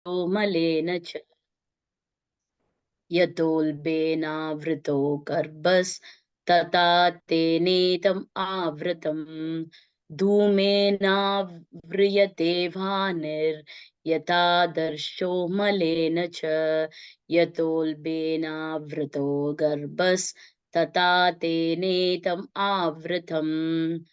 malena cha yatolbena vrito garbhas tata tenetam avritam dhumena vriyate bhanir yata darsho malena cha yatolbena vrito garbhas tata tenetam avritam.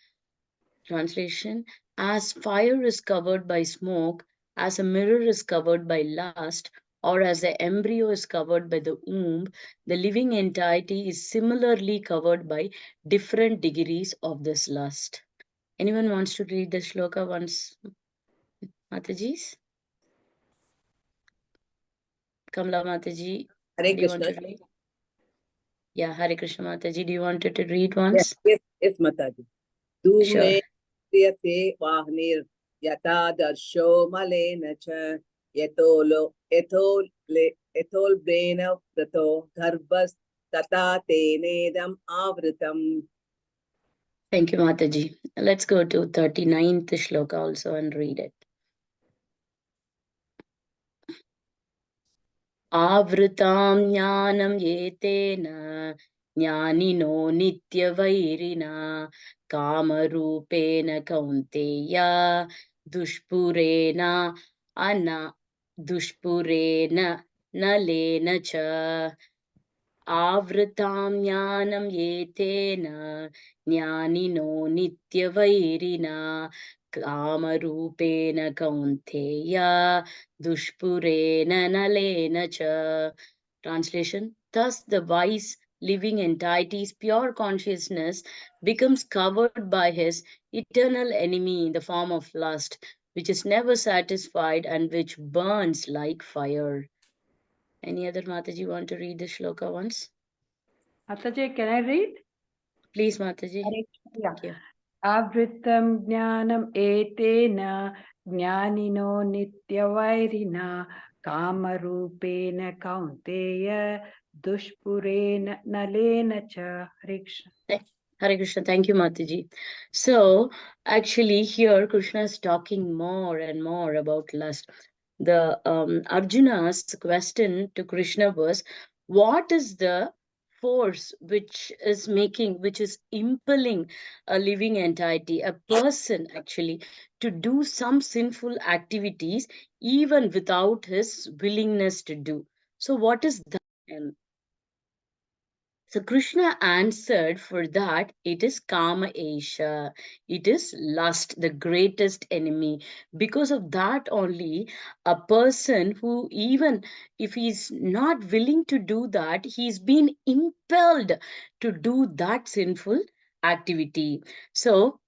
Translation: as fire is covered by smoke, as a mirror is covered by lust, or as the embryo is covered by the womb, the living entity is similarly covered by different degrees of this lust. Anyone wants to read the shloka once? Mataji's? Kamla Mataji, Hare do you want Krishna. to read? Yeah, Hare Krishna Mataji, do you want to read Yes, once? yes, Mataji. Sure. Dhume priyate vahnir yata darsho malena cha etol brena prato garbhas tata tenedam avritam. Thank you, Mataji. Let's go to 39th shloka also and read it. आवृतां ज्ञानं येतेन ज्ञानिनो नित्यवैरिणा कामरूपेण कौन्तेय दुष्पुरेण अना दुष्पुरेण नलेन च आवृतां ज्ञानं येतेन ज्ञानिनो नित्यवैरिणा कामरूपेण कौन्तेय dushpurena nalena cha. Translation: thus the wise living entity's pure consciousness becomes covered by his eternal enemy in the form of lust, which is never satisfied and which burns like fire. Any other Mataji want to read the shloka once? Mataji, can I read? Please, Mataji. Yeah. Thank you. Avritam jnanam etena jnanino nityavairina kamarupena kaunteya dushpurena nalena cha. Hare Krishna. Hare Krishna, thank you, Mataji. So, actually, here Krishna is talking more and more about lust. The Arjuna's question to Krishna was, what is the force which is impelling a living entity, a person actually, to do some sinful activities even without his willingness to do? So, what is that? So Krishna answered for that it is Kama Esha. It is lust, the greatest enemy. Because of that only, a person who, even if he's not willing to do that, he's been impelled to do that sinful activity. So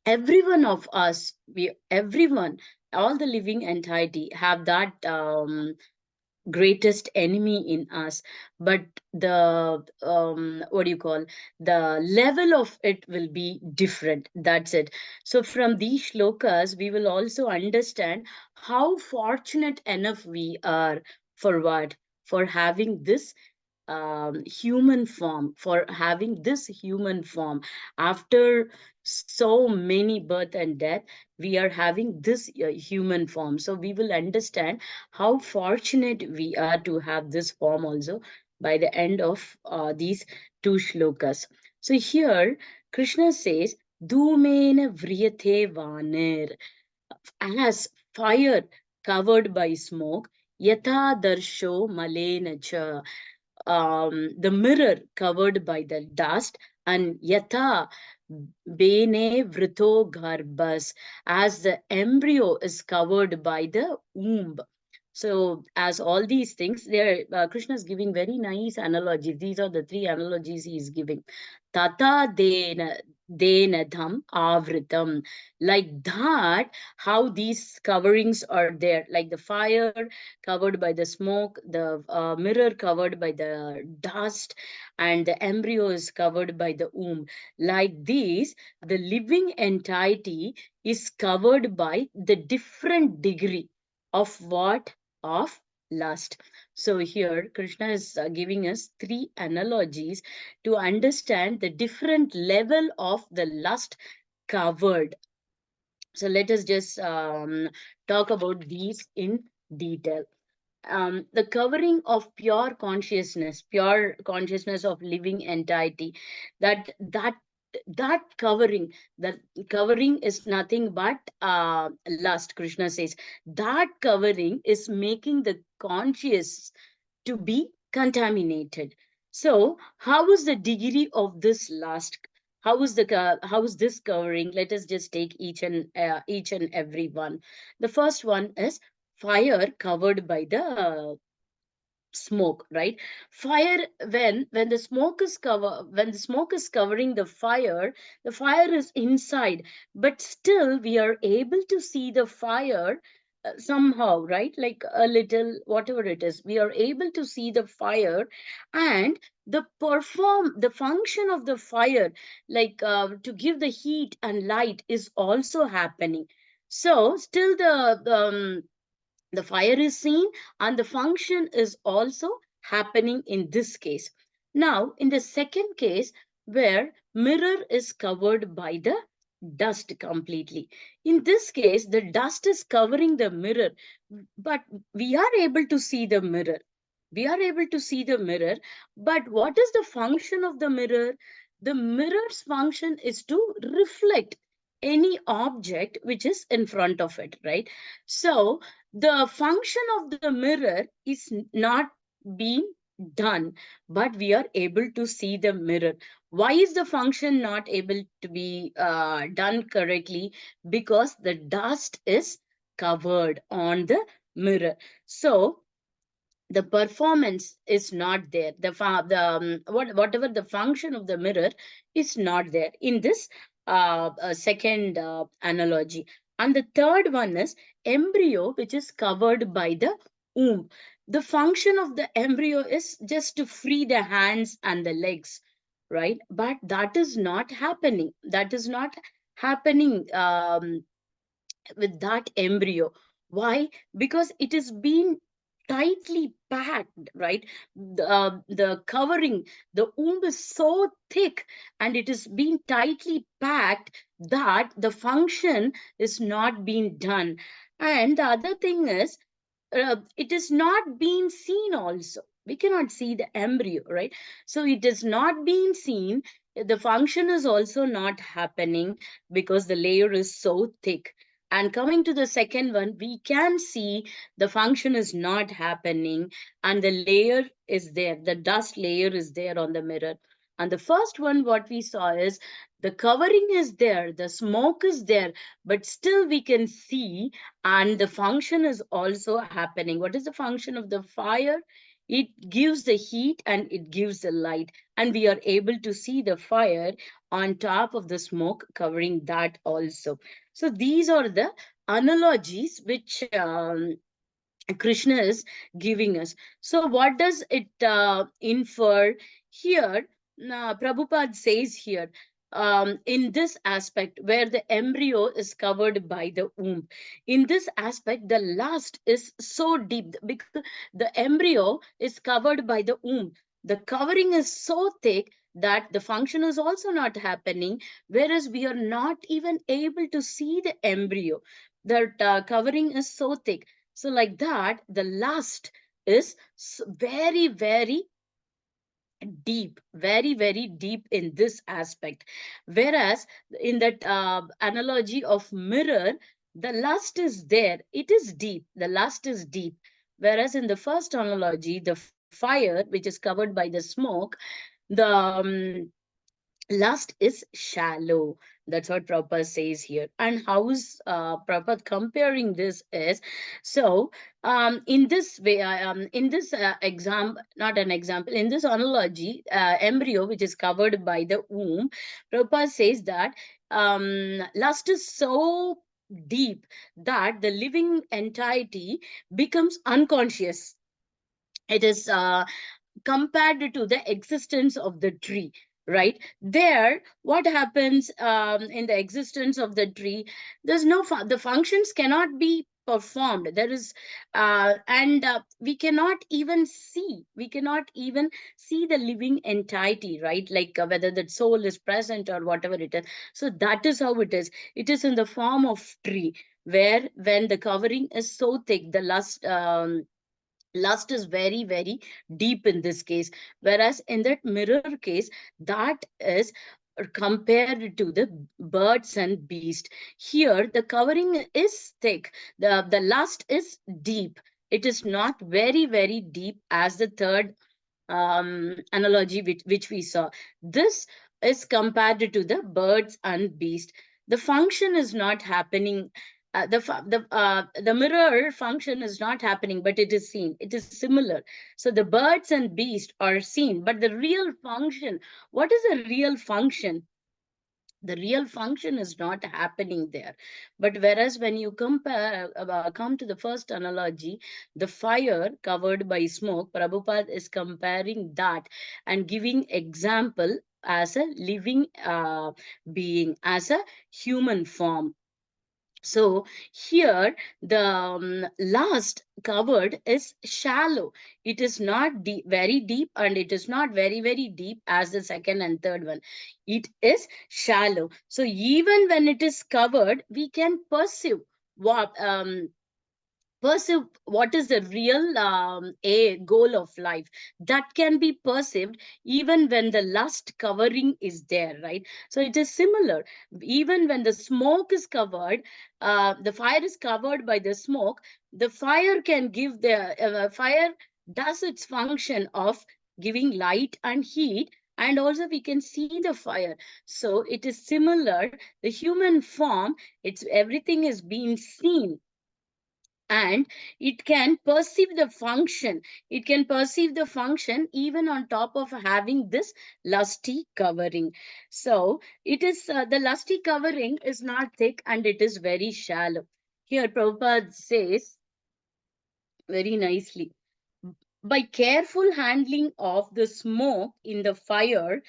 every one of us, everyone, all the living entity have that greatest enemy in us, but the what do you call, the level of it will be different. That's it. So from these shlokas we will also understand how fortunate enough we are for what, for having this human form, for having this human form. After so many birth and death, we are having this human form. So we will understand how fortunate we are to have this form also by the end of these two shlokas. So here Krishna says, Dhumena vriyate vanir, as fire covered by smoke, yatha darsho malena cha, the mirror covered by the dust, and yatha bene vrito garbhas, as the embryo is covered by the womb. So as all these things, there Krishna is giving very nice analogies. These are the three analogies he is giving. Tata denadham avritam, like that, how these coverings are there, like the fire covered by the smoke, the mirror covered by the dust, and the embryo is covered by the womb. Like this, the living entity is covered by the different degree of what? Of lust. So here Krishna is giving us three analogies to understand the different level of the lust covered. So let us just talk about these in detail. The covering of pure consciousness of living entity, that that covering, that covering is nothing but lust. Krishna says that covering is making the conscious to be contaminated. So how is the degree of this lust? How is this covering? Let us just take each and every one. The first one is fire covered by the smoke, right? Fire, when the smoke is when the smoke is covering the fire is inside, but still we are able to see the fire somehow, right? Like a little, whatever it is, we are able to see the fire. And the function of the fire, like to give the heat and light, is also happening. So still the fire is seen, and the function is also happening in this case. Now in the second case, where mirror is covered by the dust completely, in this case the dust is covering the mirror, but we are able to see the mirror. We are able to see the mirror, but what is the function of the mirror? The mirror's function is to reflect any object which is in front of it, right? So the function of the mirror is not being done, but we are able to see the mirror. Why is the function not able to be done correctly? Because the dust is covered on the mirror. So the performance is not there. Whatever the function of the mirror is not there in this second analogy. And the third one is embryo, which is covered by the womb. The function of the embryo is just to free the hands and the legs, right? But that is not happening. That is not happening with that embryo. Why? Because it is being tightly packed, right? The covering, the womb is so thick, and it is being tightly packed, that the function is not being done. And the other thing is, it is not being seen also. We cannot see the embryo, right? So it is not being seen. The function is also not happening because the layer is so thick. And coming to the second one, we can see the function is not happening, and the layer is there, the dust layer is there on the mirror. And the first one, what we saw is the covering is there, the smoke is there, but still we can see, and the function is also happening. What is the function of the fire? It gives the heat and it gives the light, and we are able to see the fire on top of the smoke covering that also. So these are the analogies which Krishna is giving us. So what does it infer here? Prabhupada says here, in this aspect where the embryo is covered by the womb, in this aspect the lust is so deep because the embryo is covered by the womb. The covering is so thick that the function is also not happening, whereas we are not even able to see the embryo. That covering is so thick. So like that, the lust is very, very deep, very, very deep in this aspect. Whereas in that analogy of mirror, the lust is there. It is deep. The lust is deep. Whereas in the first analogy, the fire, which is covered by the smoke, the lust is shallow. That's what Prabhupada says here. And how is Prabhupada comparing this is, so in this way, in this not an example, in this analogy, embryo which is covered by the womb, Prabhupada says that lust is so deep that the living entity becomes unconscious. It is compared to the existence of the tree, right? There what happens in the existence of the tree, there's no the functions cannot be performed. There is and we cannot even see, we cannot even see the living entity, right? Like whether that soul is present or whatever it is. So that is how it is. It is in the form of tree. where when the covering is so thick, the lust is very, very deep in this case. Whereas in that mirror case, that is compared to the birds and beast. Here the covering is thick, the lust is deep. It is not very, very deep as the third analogy which we saw. This is compared to the birds and beast. The function is not happening. The mirror function is not happening, but it is seen. It is similar. So the birds and beast are seen, but the real function, what is the real function? The real function is not happening there. But whereas when you come to the first analogy, the fire covered by smoke, Prabhupada is comparing that and giving example as a living being, as a human form. So here the last covered is shallow. It is not deep, very deep, and it is not very, very deep as the second and third one. It is shallow. So even when it is covered, we can perceive what is the real a goal of life. That can be perceived even when the lust covering is there, right? So it is similar. Even when the smoke is covered, the fire is covered by the smoke, the fire can give the fire does its function of giving light and heat, and also we can see the fire. So it is similar. The human form, it's everything is being seen, and it can perceive the function. It can perceive the function even on top of having this lusty covering. So it is the lusty covering is not thick and it is very shallow. Here Prabhupada says very nicely, by careful handling of the smoke in the fire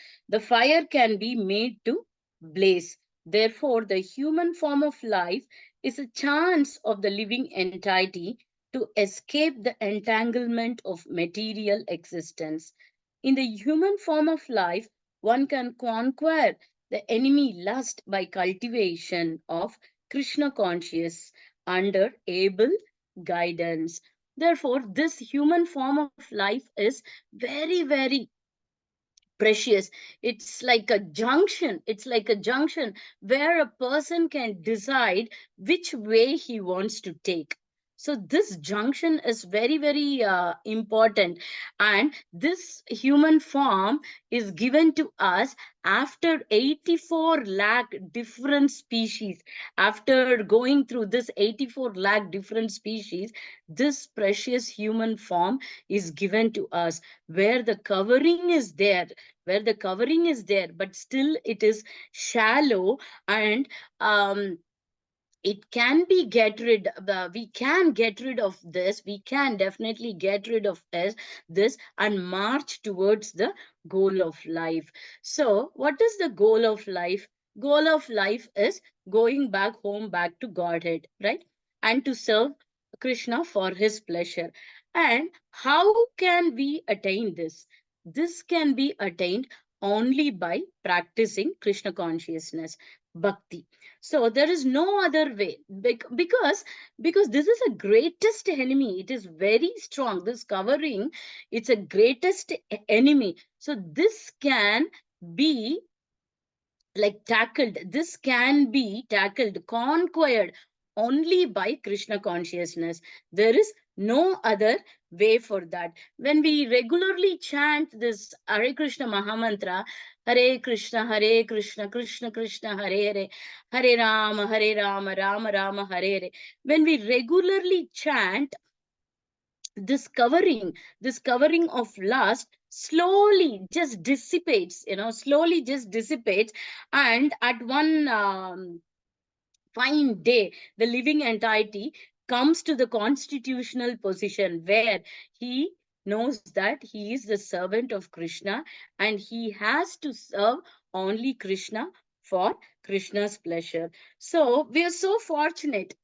can be made to blaze. Therefore, the human form of life is a chance of the living entity to escape the entanglement of material existence. In the human form of life, one can conquer the enemy lust by cultivation of Krishna conscious under able guidance. Therefore, this human form of life is very, very precious. It's like a junction. It's like a junction where a person can decide which way he wants to take. So this junction is very, very important. And this human form is given to us after 84 lakh different species. After going through this 84 lakh different species, this precious human form is given to us, where the covering is there, but still it is shallow. And it can be get rid we can get rid of this, we can definitely get rid of this and march towards the goal of life. So what is the goal of life? Goal of life is going back home, back to Godhead, right? And to serve Krishna for his pleasure. And how can we attain this? This can be attained only by practicing Krishna consciousness, bhakti. So there is no other way, because this is a greatest enemy. It is very strong. This covering, it's a greatest enemy. So this can be like tackled. This can be tackled, conquered only by Krishna consciousness. There is no other way for that. When we regularly chant this Hare Krishna Mahamantra, Hare Krishna, Hare Krishna, Krishna Krishna, Hare Hare, Hare Rama, Rama Rama, Hare Hare. When we regularly chant, this covering of lust slowly just dissipates, slowly just dissipates. And at one fine day, the living entity comes to the constitutional position where he knows that he is the servant of Krishna, and he has to serve only Krishna for Krishna's pleasure. So we are so fortunate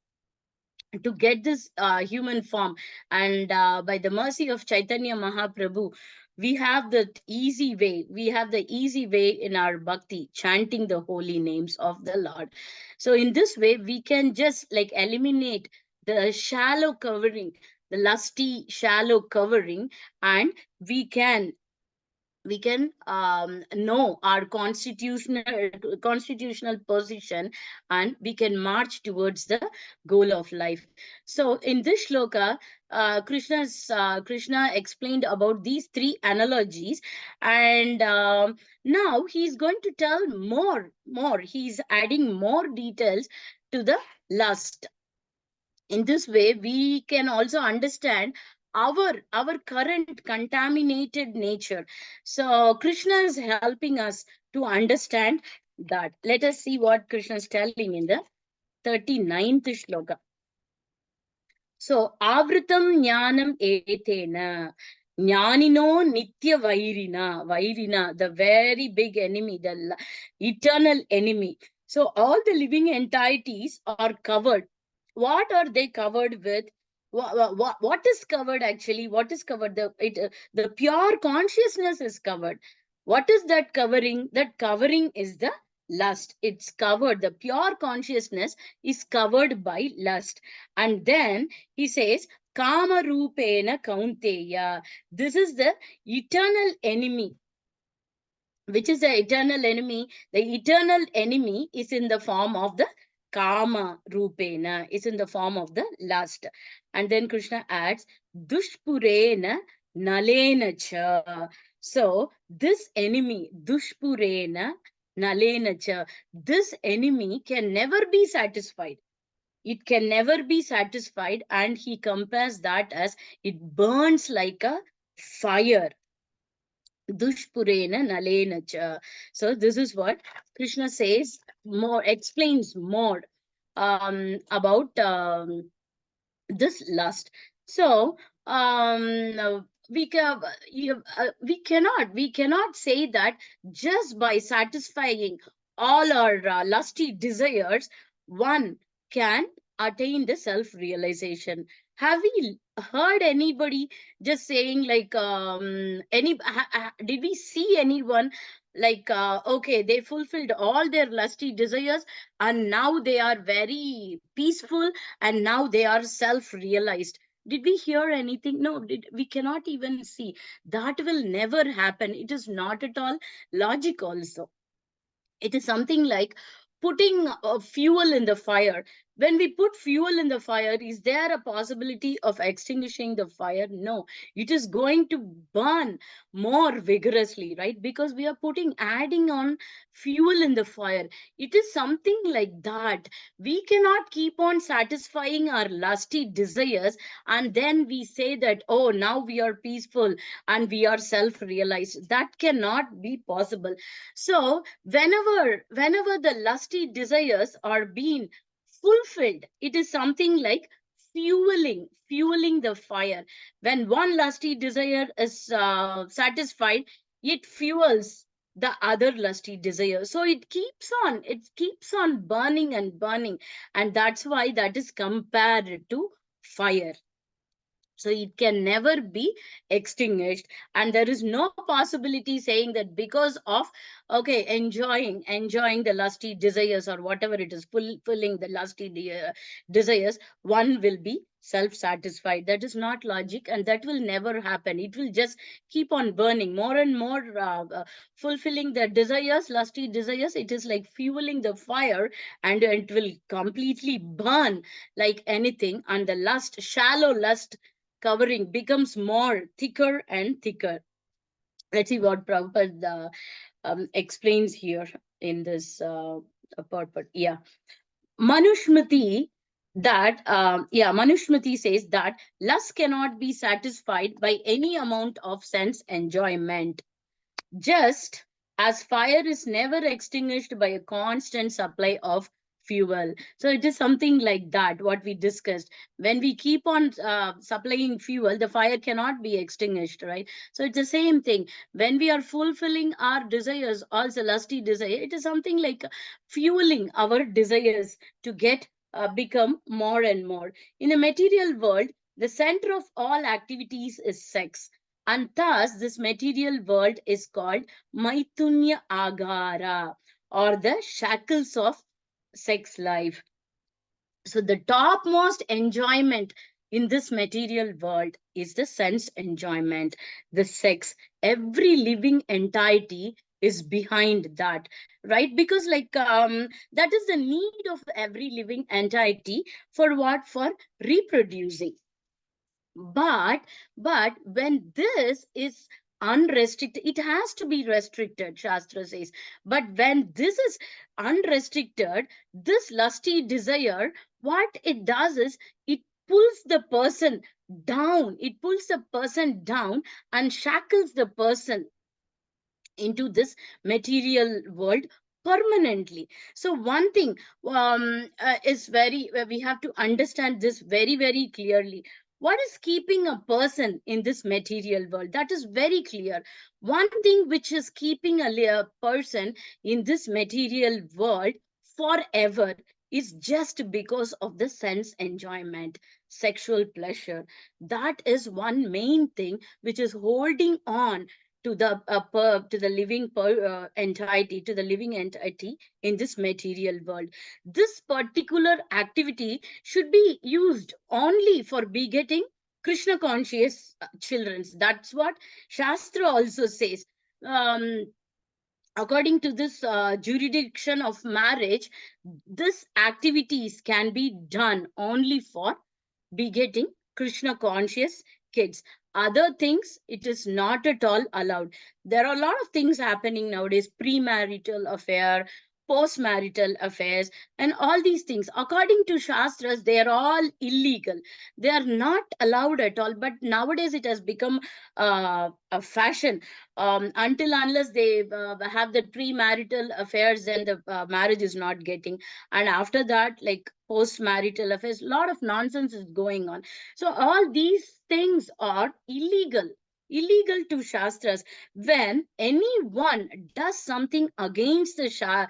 to get this human form. And by the mercy of Chaitanya Mahaprabhu, we have that easy way. We have the easy way in our bhakti, chanting the holy names of the Lord. So in this way, we can just like eliminate the shallow covering, the lusty shallow covering, and we can know our constitutional position, and we can march towards the goal of life. So in this shloka, Krishna explained about these three analogies, and now he's going to tell more. He's adding more details to the lust. In this way, we can also understand our current contaminated nature. So Krishna is helping us to understand that. Let us see what Krishna is telling in the 39th shloka. So, avritam jnanam etena, jnanino nitya vairina, the very big enemy, the eternal enemy. So, all the living entities are covered. What are they covered with? What is covered actually? What is covered? The pure consciousness is covered. What is that covering? That covering is the lust. It's covered. The pure consciousness is covered by lust. And then he says, Kama Rupena Kaunteya. This is the eternal enemy. Which is the eternal enemy? The eternal enemy is in the form of the Kama Rupena, is in the form of the lust. And then Krishna adds, Dushpurena Nalena Cha. So this enemy, Dushpurena Nalena Cha, this enemy can never be satisfied. It can never be satisfied, and he compares that as it burns like a fire. Dushpurena nalena cha. So this is what Krishna says more, explains more about this lust. So we cannot say that just by satisfying all our lusty desires, one can attain the self realization. Have we heard anybody just saying like did we see anyone like okay, they fulfilled all their lusty desires and now they are very peaceful and now they are self realized? Did we hear anything? No, we cannot even see. That will never happen. It is not at all logic also. It is something like putting fuel in the fire. When we put fuel in the fire, is there a possibility of extinguishing the fire? No, it is going to burn more vigorously, right? Because we are adding on fuel in the fire. It is something like that. We cannot keep on satisfying our lusty desires and then we say that, oh, now we are peaceful and we are self realized. That cannot be possible. So whenever the lusty desires are being fulfilled, it is something like fueling the fire. When one lusty desire is satisfied, it fuels the other lusty desire. So it keeps on burning and burning, and that's why that is compared to fire. So it can never be extinguished, and there is no possibility saying that because of okay, enjoying the lusty desires or whatever it is, fulfilling the lusty desires, one will be self-satisfied. That is not logic, and that will never happen. It will just keep on burning more and more, fulfilling the desires, lusty desires. It is like fueling the fire, and it will completely burn like anything, and the lust, shallow lust covering becomes more thicker and thicker. Let's see what Prabhupada explains here in this purport. Yeah. Manushmati, Manushmati says that lust cannot be satisfied by any amount of sense enjoyment. Just as fire is never extinguished by a constant supply of fuel. So it is something like that, what we discussed. When we keep on supplying fuel, the fire cannot be extinguished, right? So it's the same thing. When we are fulfilling our desires, also lusty desire, it is something like fueling our desires to get become more and more. In the material world, the center of all activities is sex. And thus, this material world is called Maitunya Agara, or the shackles of sex life. So the topmost enjoyment in this material world is the sense enjoyment, the sex. Every living entity is behind that, right? Because that is the need of every living entity. For what? For reproducing. But when this is unrestricted, it has to be restricted, Shastra says. But when this is unrestricted, this lusty desire, what it does is it pulls the person down. It pulls the person down and shackles the person into this material world permanently. So one thing is very we have to understand this very, very clearly. What is keeping a person in this material world? That is very clear. One thing which is keeping a person in this material world forever is just because of the sense enjoyment, sexual pleasure. That is one main thing which is holding on to the living entity, to the living entity in this material world. This particular activity should be used only for begetting Krishna conscious children. That's what Shastra also says. um, According to this jurisdiction of marriage, this activities can be done only for begetting Krishna conscious kids. Other things, it is not at all allowed. There are a lot of things happening nowadays: premarital affair, post-marital affairs, and all these things. According to Shastras, they are all illegal. They are not allowed at all. But nowadays, it has become a fashion. Until unless they have the premarital affairs, then the marriage is not getting. And after that, like post-marital affairs, a lot of nonsense is going on. So all these things are illegal to Shastras. When anyone does something against the Shastras,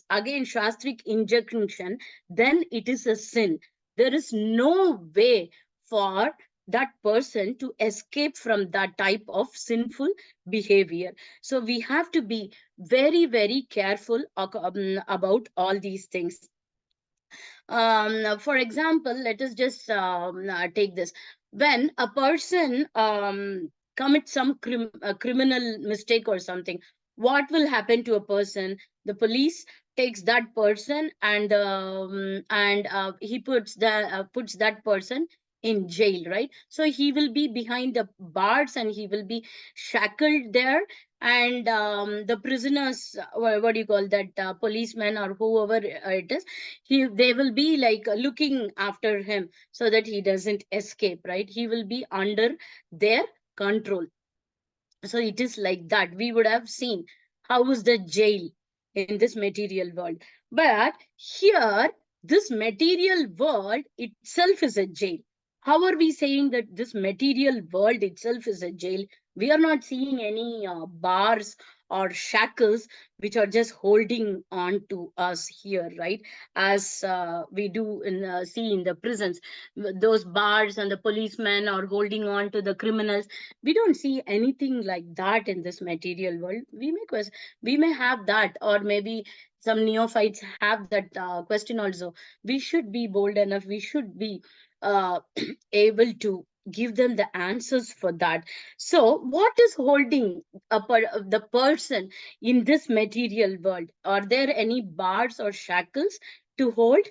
against Shastric injunction, then it is a sin. There is no way for that person to escape from that type of sinful behavior. So we have to be very, very careful about all these things. For example, let us just take this. When a person commits some criminal mistake or something, what will happen to a person? The police takes that person, and he puts that person in jail, right? So he will be behind the bars and he will be shackled there. And the prisoners, what do you call that, policeman or whoever it is, they will be like looking after him so that he doesn't escape, right? He will be under their control. So it is like that. We would have seen how is the jail in this material world. But here, this material world itself is a jail. How are we saying that this material world itself is a jail? We are not seeing any bars or shackles which are just holding on to us here, right? As we do see in the prisons, those bars and the policemen are holding on to the criminals. We don't see anything like that in this material world. We may have that, or maybe some neophytes have that question also. We should be bold enough, we should be uh, able to give them the answers for that. So what is holding the person in this material world? Are there any bars or shackles to hold?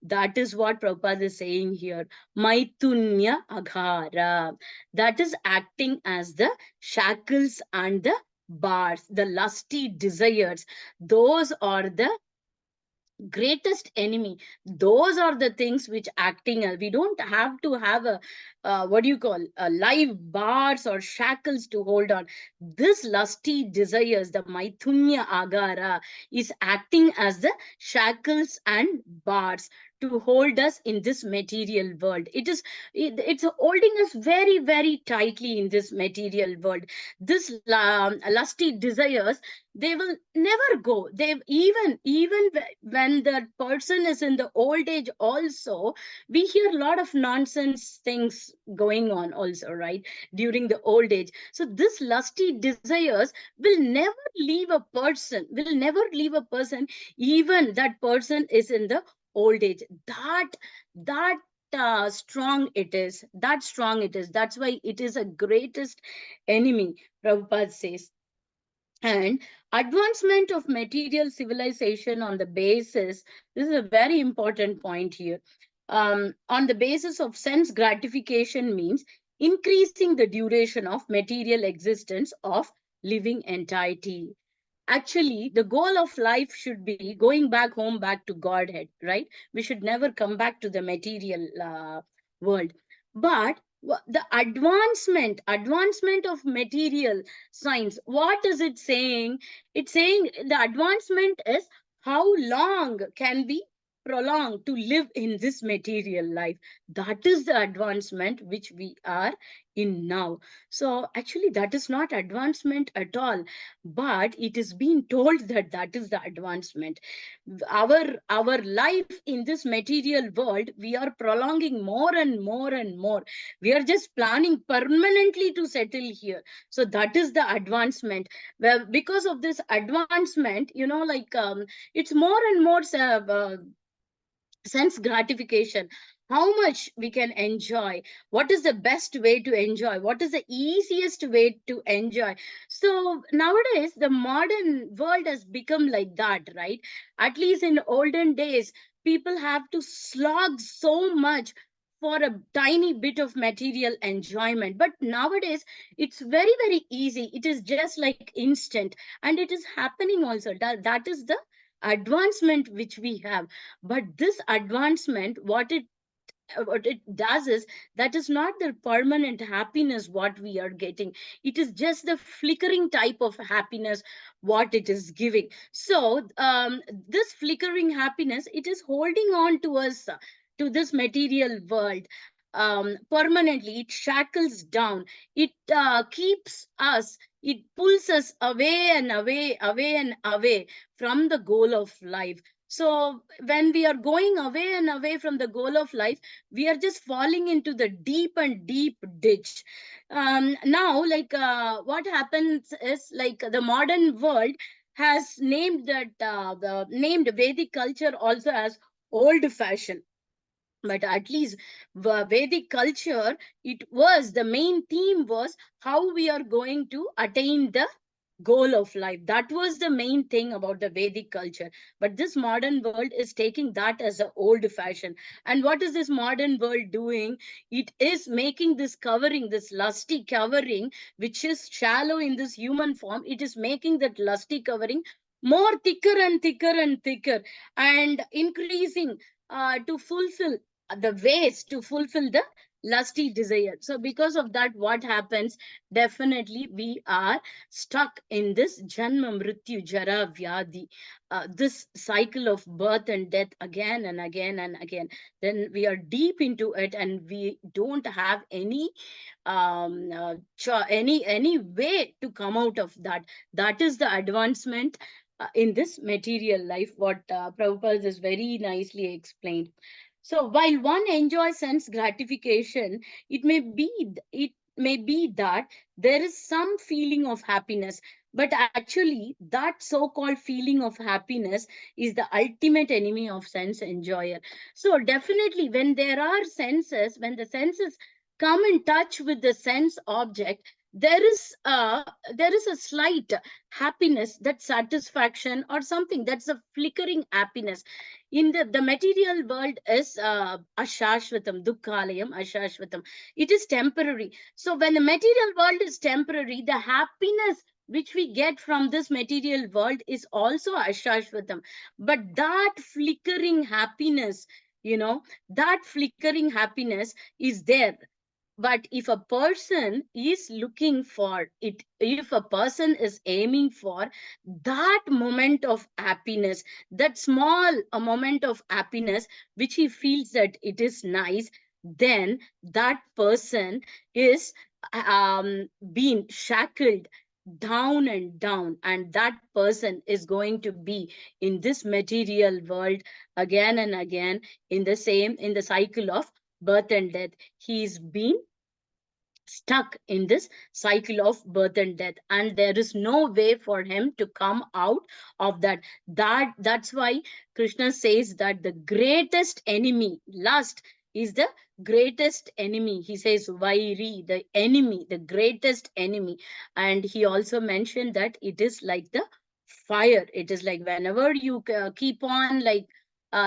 That is what Prabhupada is saying here. Maitunya aghara. That is acting as the shackles and the bars, the lusty desires. Those are the greatest enemy. Those are the things which acting. We don't have to have a what do you call, a live bars or shackles to hold on. This lusty desires, the maithunya agara, is acting as the shackles and bars to hold us in this material world. It's holding us very, very tightly in this material world. This lusty desires, they will never go. They even when the person is in the old age also, we hear a lot of nonsense things going on also, right, during the old age. So this lusty desires will never leave a person, even that person is in the old age. That strong it is, that's why it is a greatest enemy, Prabhupada says. And advancement of material civilization on the basis, this is a very important point here, on the basis of sense gratification means increasing the duration of material existence of living entity. Actually, the goal of life should be going back home, back to Godhead, right? We should never come back to the material world. But the advancement of material science, what is it saying? It's saying the advancement is how long can we prolong to live in this material life. That is the advancement which we are in now. So actually that is not advancement at all, but it is being told that that is the advancement. Our life in this material world, we are prolonging more and more and more. We are just planning permanently to settle here. So that is the advancement. Well, because of this advancement, like, it's more and more sense gratification, how much we can enjoy, what is the best way to enjoy, what is the easiest way to enjoy. So nowadays the modern world has become like that, right? At least in olden days, people have to slog so much for a tiny bit of material enjoyment, but nowadays it's very, very easy. It is just like instant, and it is happening also. That is the advancement which we have. But this advancement, what it does is, that is not the permanent happiness what we are getting. It is just the flickering type of happiness what it is giving. So this flickering happiness, it is holding on to us, to this material world, permanently. It shackles down, it keeps us, it pulls us away and away, away and away from the goal of life. So when we are going away and away from the goal of life, we are just falling into the deep and deep ditch. Now, like, what happens is, like, the modern world has named the named Vedic culture also as old fashioned. But at least the Vedic culture, it was the main theme was how we are going to attain the goal of life. That was the main thing about the Vedic culture. But this modern world is taking that as an old fashion. And what is this modern world doing? It is making this covering, this lusty covering, which is shallow in this human form. It is making that lusty covering more thicker and thicker and thicker, and increasing to fulfill the ways to fulfill the lusty desire. So because of that, what happens? Definitely we are stuck in this janma mrityu jara vyadi, this cycle of birth and death again and again and again. Then we are deep into it, and we don't have any way to come out of that. That is the advancement in this material life, what Prabhupada has very nicely explained. So while one enjoys sense gratification, it may be that there is some feeling of happiness, but actually that so-called feeling of happiness is the ultimate enemy of sense enjoyer. So definitely when there are senses, when the senses come in touch with the sense object, there is a slight happiness, that satisfaction or something, that's a flickering happiness. In the material world is ashashvatam, dukkhalayam ashashvatam. It is temporary. So when the material world is temporary, the happiness which we get from this material world is also ashashvatam. But that flickering happiness, that flickering happiness is there. But if a person is looking for it, if a person is aiming for that moment of happiness, that small a moment of happiness, which he feels that it is nice, then that person is being shackled down and down, and that person is going to be in this material world again and again, in the cycle of birth and death. He's been stuck in this cycle of birth and death, and there is no way for him to come out of that's why Krishna says that the greatest enemy, lust, is the greatest enemy. He says vairi, the enemy, the greatest enemy. And he also mentioned that it is like the fire. It is like whenever you keep on like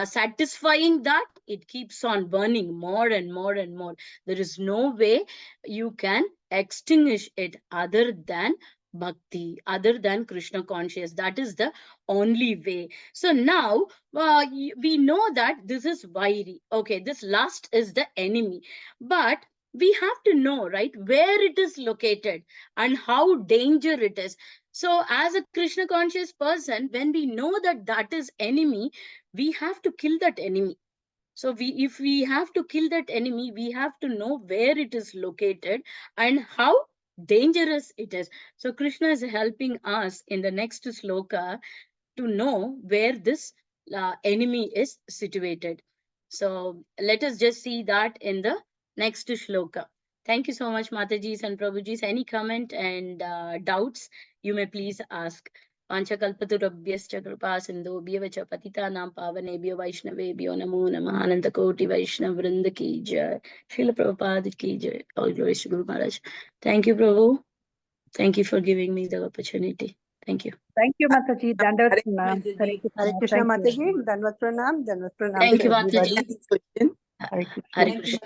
satisfying that, it keeps on burning more and more and more. There is no way you can extinguish it other than bhakti, other than Krishna conscious. That is the only way. So now we know that this is vairi. Okay, this lust is the enemy. But we have to know, right, where it is located and how danger it is. So as a Krishna conscious person, when we know that that is enemy, we have to kill that enemy. So if we have to kill that enemy, we have to know where it is located and how dangerous it is. So Krishna is helping us in the next sloka to know where this enemy is situated. So let us just see that in the next shloka. Thank you so much, Matajis and Prabhujis. Any comment and doubts, you may please ask. Panchakalpaturabhyascha kripa sindhobhyo cha patitanam pavanebhyo vaishnavebhyo namo namah. Ananta Koti Vaishnav Vrinda ki jai. Srila Prabhupada ki jai. All glories to Guru Maharaj. Thank you, Prabhu. Thank you for giving me the opportunity. Thank you. Thank you, Mataji. Dandavat Hare pranam. Krishna Hare ji. Krishna. Hare Krishna Thank you. Mataji, Dandavat Pranam Thank to you, everybody. Mataji. Hare Krishna. Hare Krishna.